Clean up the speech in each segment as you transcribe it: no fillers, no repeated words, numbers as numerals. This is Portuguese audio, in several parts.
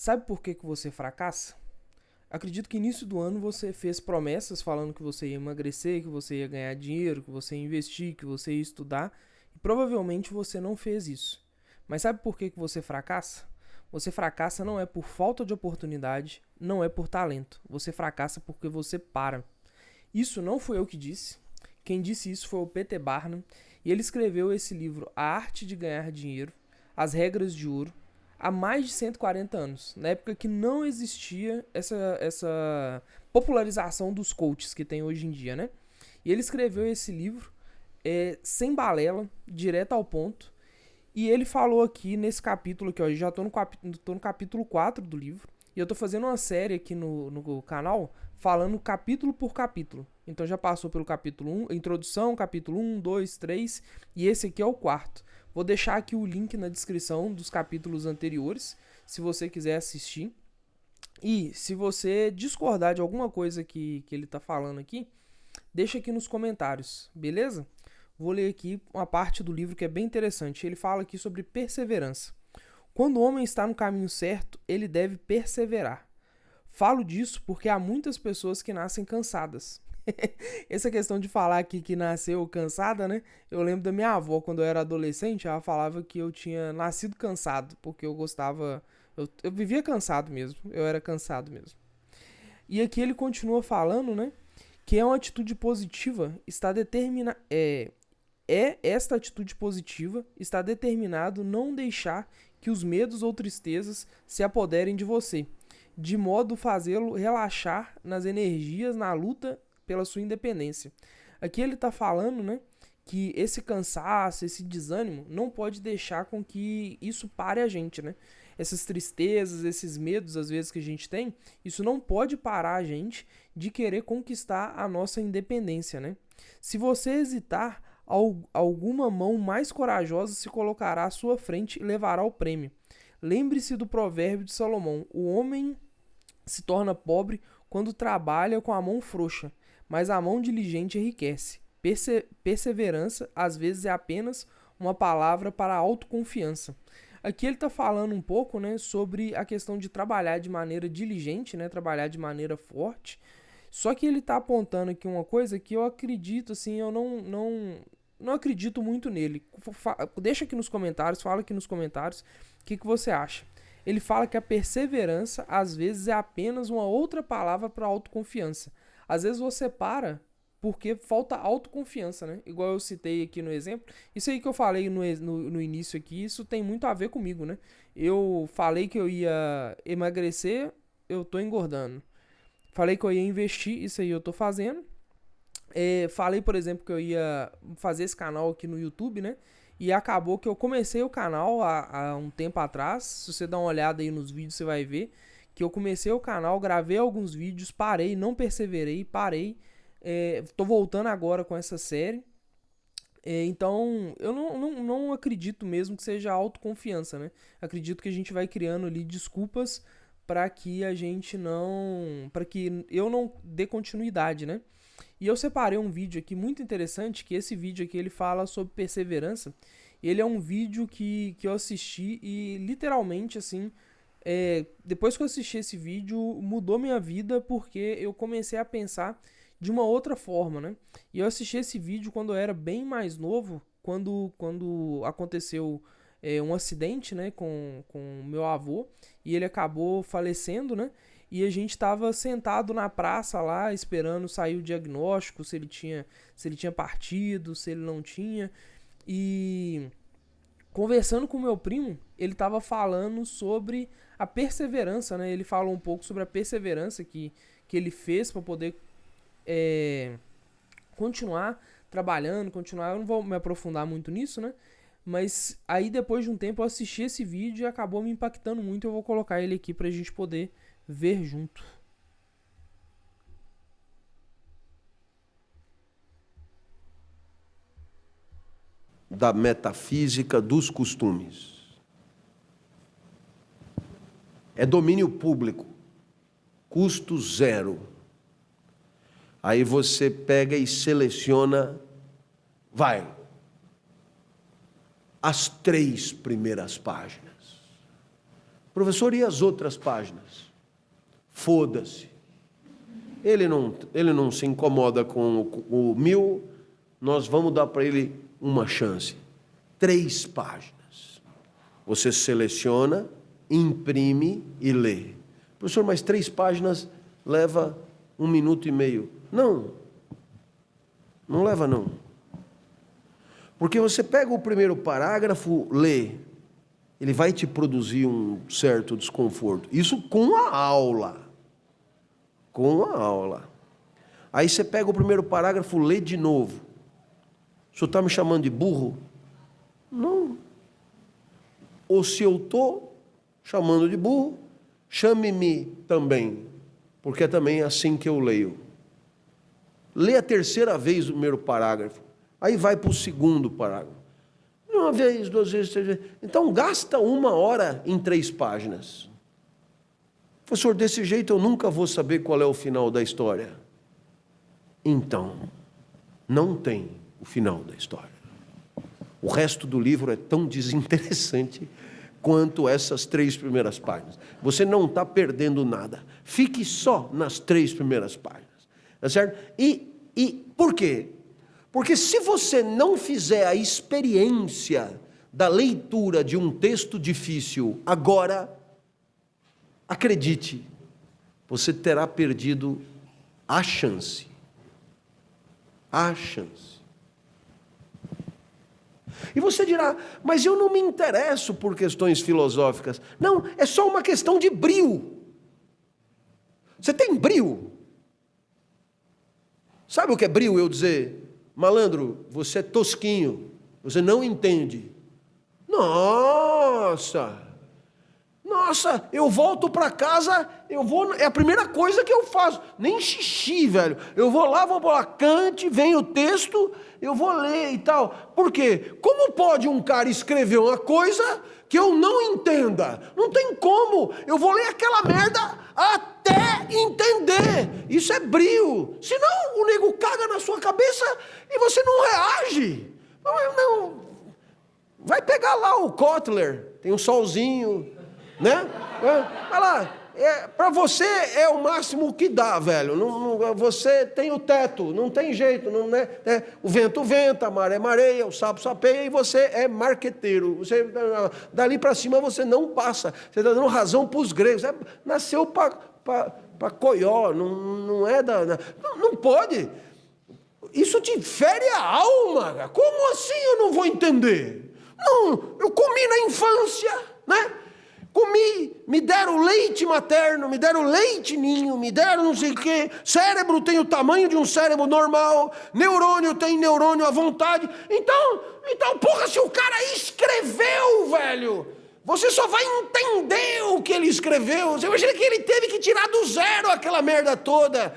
Sabe por que que você fracassa? Acredito que início do ano você fez promessas falando que você ia emagrecer, que você ia ganhar dinheiro, que você ia investir, que você ia estudar, e provavelmente você não fez isso. Mas sabe por que que você fracassa? Você fracassa não é por falta de oportunidade, não é por talento. Você fracassa porque você para. Isso não foi eu que disse. Quem disse isso foi o Peter Barnum, e ele escreveu esse livro A Arte de Ganhar Dinheiro, As Regras de Ouro, há mais de 140 anos, na época que não existia essa popularização dos coaches que tem hoje em dia, né? E ele escreveu esse livro sem balela, direto ao ponto, e ele falou aqui nesse capítulo aqui, ó, eu já tô no capítulo 4 do livro, e eu tô fazendo uma série aqui no canal falando capítulo por capítulo. Então já passou pelo capítulo 1, introdução, capítulo 1, 2, 3, e esse aqui é o quarto. Vou deixar aqui o link na descrição dos capítulos anteriores, se você quiser assistir. E se você discordar de alguma coisa que ele tá falando aqui, deixa aqui nos comentários, beleza? Vou ler aqui uma parte do livro que é bem interessante. Ele fala aqui sobre perseverança. Quando o homem está no caminho certo, ele deve perseverar. Falo disso porque há muitas pessoas que nascem cansadas. Essa questão de falar aqui que nasceu cansada, né? Eu lembro da minha avó, quando eu era adolescente, ela falava que eu tinha nascido cansado, porque eu gostava. Eu vivia cansado mesmo, eu era cansado mesmo. E aqui ele continua falando, né? Que é uma atitude positiva, está determinada. Esta atitude positiva está determinado não deixar que os medos ou tristezas se apoderem de você, de modo a fazê-lo relaxar nas energias na luta pela sua independência. Aqui ele está falando, né, que esse cansaço, esse desânimo, não pode deixar com que isso pare a gente, né? Essas tristezas, esses medos, às vezes, que a gente tem, isso não pode parar a gente de querer conquistar a nossa independência, né? Se você hesitar, alguma mão mais corajosa se colocará à sua frente e levará o prêmio. Lembre-se do provérbio de Salomão: o homem se torna pobre quando trabalha com a mão frouxa, mas a mão diligente enriquece. Perseverança, às vezes, é apenas uma palavra para a autoconfiança. Aqui ele está falando um pouco, né, sobre a questão de trabalhar de maneira diligente, né, trabalhar de maneira forte. Só que ele está apontando aqui uma coisa que eu acredito, assim, eu não acredito muito nele. Deixa aqui nos comentários, fala aqui nos comentários o que você acha. Ele fala que a perseverança, às vezes, é apenas uma outra palavra para autoconfiança. Às vezes você para porque falta autoconfiança, né? Igual eu citei aqui no exemplo. Isso aí que eu falei no início aqui, isso tem muito a ver comigo, né? Eu falei que eu ia emagrecer, eu tô engordando. Falei que eu ia investir, isso aí eu tô fazendo. Falei, por exemplo, que eu ia fazer esse canal aqui no YouTube, né? E acabou que eu comecei o canal há um tempo atrás. Se você dar uma olhada aí nos vídeos, você vai ver que eu comecei o canal, gravei alguns vídeos, parei, não perseverei, parei. Tô voltando agora com essa série. Então, eu não acredito mesmo que seja autoconfiança, né? Acredito que a gente vai criando ali desculpas para que a gente não. Para que eu não dê continuidade, né? E eu separei um vídeo aqui muito interessante, que esse vídeo aqui ele fala sobre perseverança. Ele é um vídeo que eu assisti e literalmente, assim, depois que eu assisti esse vídeo, mudou minha vida porque eu comecei a pensar de uma outra forma, né? E eu assisti esse vídeo quando eu era bem mais novo, quando aconteceu um acidente, né, com meu avô, e ele acabou falecendo, né? E a gente estava sentado na praça lá, esperando sair o diagnóstico, se ele tinha partido, se ele não tinha. E conversando com meu primo, ele estava falando sobre a perseverança, né? Ele falou um pouco sobre a perseverança que ele fez para poder continuar trabalhando, continuar. Eu não vou me aprofundar muito nisso, né? Mas aí depois de um tempo eu assisti esse vídeo e acabou me impactando muito. Eu vou colocar ele aqui pra gente poder ver junto. Da metafísica dos costumes. É domínio público, custo zero. Aí você pega e seleciona, as 3 primeiras páginas. Professor, e as outras páginas? Foda-se. Ele não se incomoda com o 1000, nós vamos dar para ele uma chance. 3 páginas. Você seleciona, imprime e lê. Professor, mas 3 páginas leva 1 minuto e meio. Não leva não. Porque você pega o primeiro parágrafo, lê, ele vai te produzir um certo desconforto. Isso com a aula. Com a aula. Aí você pega o primeiro parágrafo, lê de novo. O senhor está me chamando de burro? Não. Ou se eu estou chamando de burro, chame-me também, porque é também assim que eu leio. Lê a 3ª vez o primeiro parágrafo, aí vai para o 2º parágrafo. 1 vez, 2 vezes, 3 vezes. Então gasta 1 hora em 3 páginas. Professor, desse jeito eu nunca vou saber qual é o final da história. Então, não tem o final da história. O resto do livro é tão desinteressante quanto essas 3 primeiras páginas. Você não está perdendo nada. Fique só nas 3 primeiras páginas. Tá certo? E por quê? Porque se você não fizer a experiência da leitura de um texto difícil agora, acredite, você terá perdido a chance. A chance. E você dirá, mas eu não me interesso por questões filosóficas. Não, é só uma questão de brio. Você tem brio? Sabe o que é brio? Eu dizer, malandro, você é tosquinho, você não entende. Nossa, eu volto para casa, é a primeira coisa que eu faço, nem xixi, velho. Eu vou lá, Kant, vem o texto, eu vou ler e tal. Por quê? Como pode um cara escrever uma coisa que eu não entenda? Não tem como. Eu vou ler aquela merda até entender. Isso é brio. Senão o nego caga na sua cabeça e você não reage. Não. Vai pegar lá o Kotler, tem um solzinho, né? Vai lá. Para você é o máximo que dá, velho. Você tem o teto, não tem jeito. Não, né? O vento venta, a maré mareia, o sapo sapeia e você é marqueteiro. Dali para cima você não passa. Você está dando razão para os gregos. Nasceu para coió, não é da... Não pode. Isso te fere a alma. Como assim eu não vou entender? Não, eu comi na infância, né? Comi, me deram leite materno, me deram leite ninho, me deram não sei o quê. Cérebro tem o tamanho de um cérebro normal, neurônio tem neurônio à vontade. Então, porra, se o cara escreveu, velho, você só vai entender o que ele escreveu. Você imagina que ele teve que tirar do zero aquela merda toda.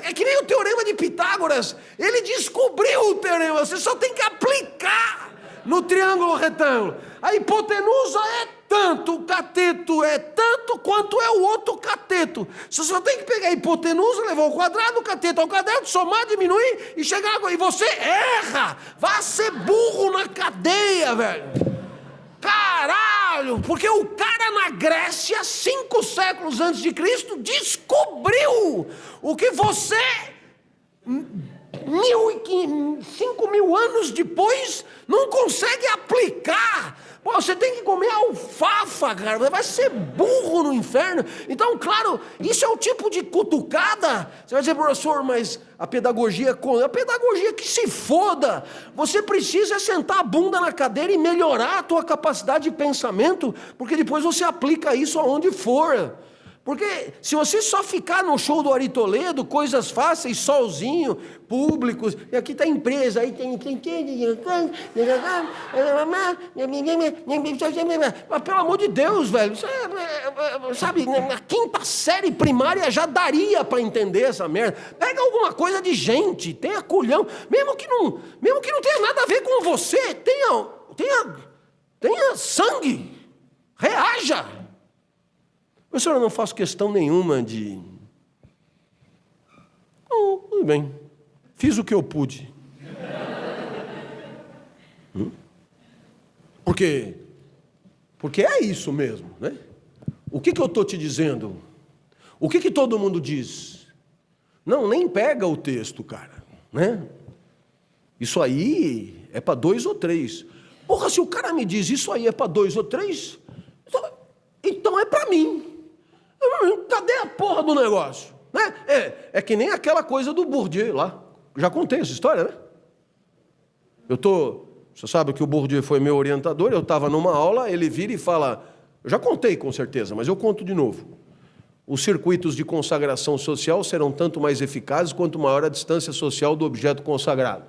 É que nem o teorema de Pitágoras. Ele descobriu o teorema, você só tem que aplicar no triângulo retângulo. A hipotenusa é tanto, o cateto é tanto quanto é o outro cateto. Você só tem que pegar a hipotenusa, levar o quadrado, o cateto ao quadrado, somar, diminuir e chegar agora. E você erra. Vai ser burro na cadeia, velho. Caralho, porque o cara na Grécia, 5 séculos antes de Cristo, descobriu o que você, 5.000 anos depois, não consegue aplicar. Pô, você tem que comer alfafa, cara, vai ser burro no inferno. Então, claro, isso é o tipo de cutucada. Você vai dizer, professor, mas a pedagogia que se foda. Você precisa sentar a bunda na cadeira e melhorar a tua capacidade de pensamento, porque depois você aplica isso aonde for. Porque se você só ficar no show do Ari Toledo, coisas fáceis, solzinho, públicos, e aqui está a empresa, aí tem... Mas pelo amor de Deus, velho, sabe, na 5ª série primária já daria para entender essa merda. Pega alguma coisa de gente, tenha culhão, mesmo que não tenha nada a ver com você, tenha sangue, reaja. Professor, eu não faço questão nenhuma de... tudo bem. Fiz o que eu pude. Porque é isso mesmo, né? O que eu estou te dizendo? O que todo mundo diz? Não, nem pega o texto, cara, né? Isso aí é para 2 ou 3. Porra, se o cara me diz isso aí é para 2 ou 3, então é para mim. Cadê a porra do negócio? Né? É que nem aquela coisa do Bourdieu lá. Já contei essa história, né? Você sabe que o Bourdieu foi meu orientador, eu estava numa aula, ele vira e fala, eu já contei com certeza, mas eu conto de novo. Os circuitos de consagração social serão tanto mais eficazes quanto maior a distância social do objeto consagrado.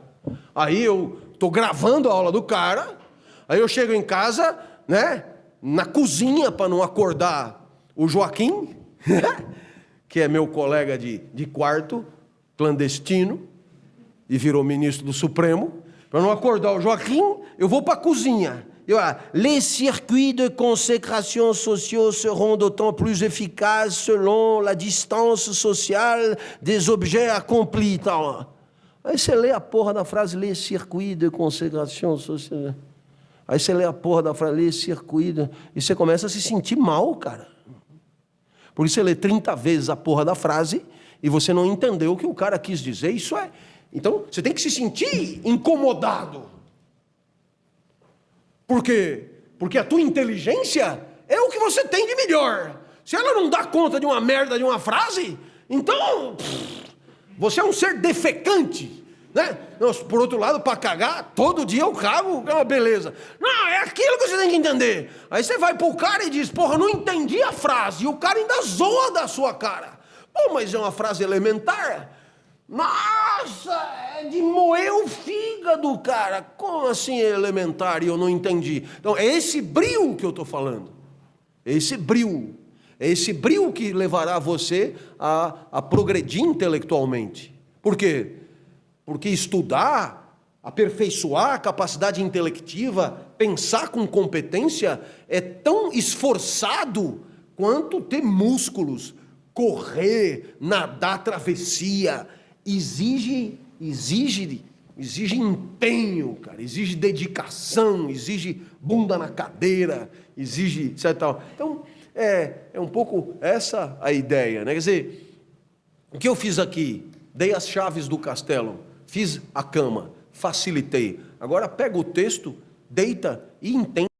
Aí eu estou gravando a aula do cara, aí eu chego em casa, né, na cozinha para não acordar o Joaquim, que é meu colega de quarto, clandestino, e virou ministro do Supremo. Para não acordar o Joaquim, eu vou para a cozinha. Les circuits de consécration sociaux seront d'autant plus efficaces selon la distance sociale des objets accomplis. Tal. Aí você lê a porra da frase, les circuits de consécration sociale. Aí você lê a porra da frase, les circuits de... E você começa a se sentir mal, cara. Porque você lê 30 vezes a porra da frase e você não entendeu o que o cara quis dizer. Isso é... Então, você tem que se sentir incomodado. Por quê? Porque a tua inteligência é o que você tem de melhor. Se ela não dá conta de uma merda de uma frase, então você é um ser defecante, né? Por outro lado, para cagar, todo dia eu cago, é uma beleza. Não, é aquilo que você tem que entender. Aí você vai pro cara e diz, porra, não entendi a frase. E o cara ainda zoa da sua cara. Pô, mas é uma frase elementar. Nossa, é de moer o fígado, cara. Como assim é elementar e eu não entendi? Então, é esse brio que eu estou falando. É esse brio. É esse brio que levará você a progredir intelectualmente. Por quê? Porque estudar, aperfeiçoar a capacidade intelectiva, pensar com competência, é tão esforçado quanto ter músculos, correr, nadar travessia. Exige empenho, cara, exige dedicação, exige bunda na cadeira, exige etc. Tal. Então, é um pouco essa a ideia, né? Quer dizer, o que eu fiz aqui? Dei as chaves do castelo, fiz a cama, facilitei. Agora pega o texto, deita e entende.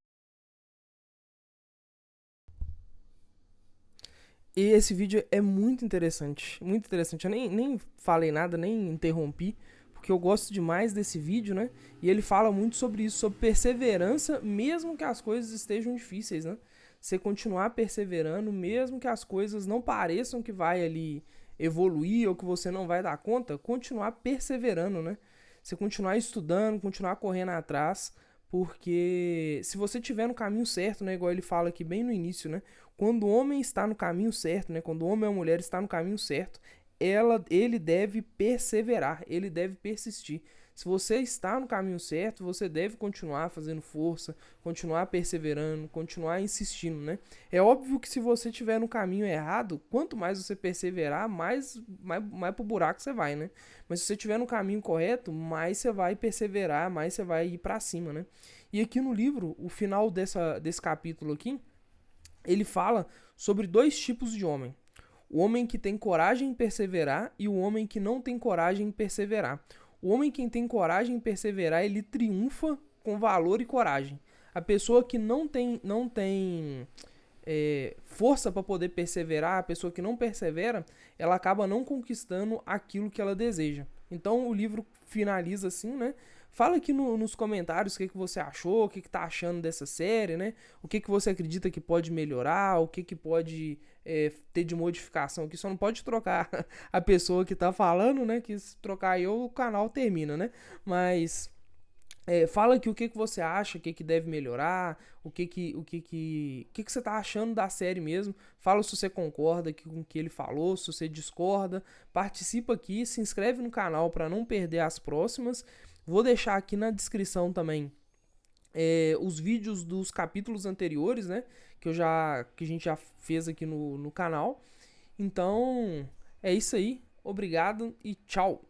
E esse vídeo é muito interessante, muito interessante. Eu nem falei nada, nem interrompi, porque eu gosto demais desse vídeo, né? E ele fala muito sobre isso, sobre perseverança, mesmo que as coisas estejam difíceis, né? Você continuar perseverando, mesmo que as coisas não pareçam que vai ali evoluir ou que você não vai dar conta, continuar perseverando, né? Você continuar estudando, continuar correndo atrás, porque se você estiver no caminho certo, né, igual ele fala aqui bem no início, né, quando o homem está no caminho certo, né, quando o homem ou a mulher está no caminho certo, ele deve perseverar, ele deve persistir. Se você está no caminho certo, você deve continuar fazendo força, continuar perseverando, continuar insistindo, né? É óbvio que se você estiver no caminho errado, quanto mais você perseverar, mais pro buraco você vai, né? Mas se você estiver no caminho correto, mais você vai perseverar, mais você vai ir para cima, né? E aqui no livro, o final desse capítulo aqui, ele fala sobre 2 tipos de homem. O homem que tem coragem em perseverar e o homem que não tem coragem em perseverar. O homem que tem coragem em perseverar, ele triunfa com valor e coragem. A pessoa que não tem força para poder perseverar, a pessoa que não persevera, ela acaba não conquistando aquilo que ela deseja. Então o livro finaliza assim, né? Fala aqui nos comentários o que você achou, o que tá achando dessa série, né? O que você acredita que pode melhorar, o que pode ter de modificação aqui. Só não pode trocar a pessoa que tá falando, né? Que se trocar eu, o canal termina, né? Mas fala aqui o que você acha, o que deve melhorar, o que você tá achando da série mesmo. Fala se você concorda com o que ele falou, se você discorda. Participa aqui, se inscreve no canal para não perder as próximas. Vou deixar aqui na descrição também os vídeos dos capítulos anteriores, né? Que a gente já fez aqui no canal. Então, é isso aí. Obrigado e tchau!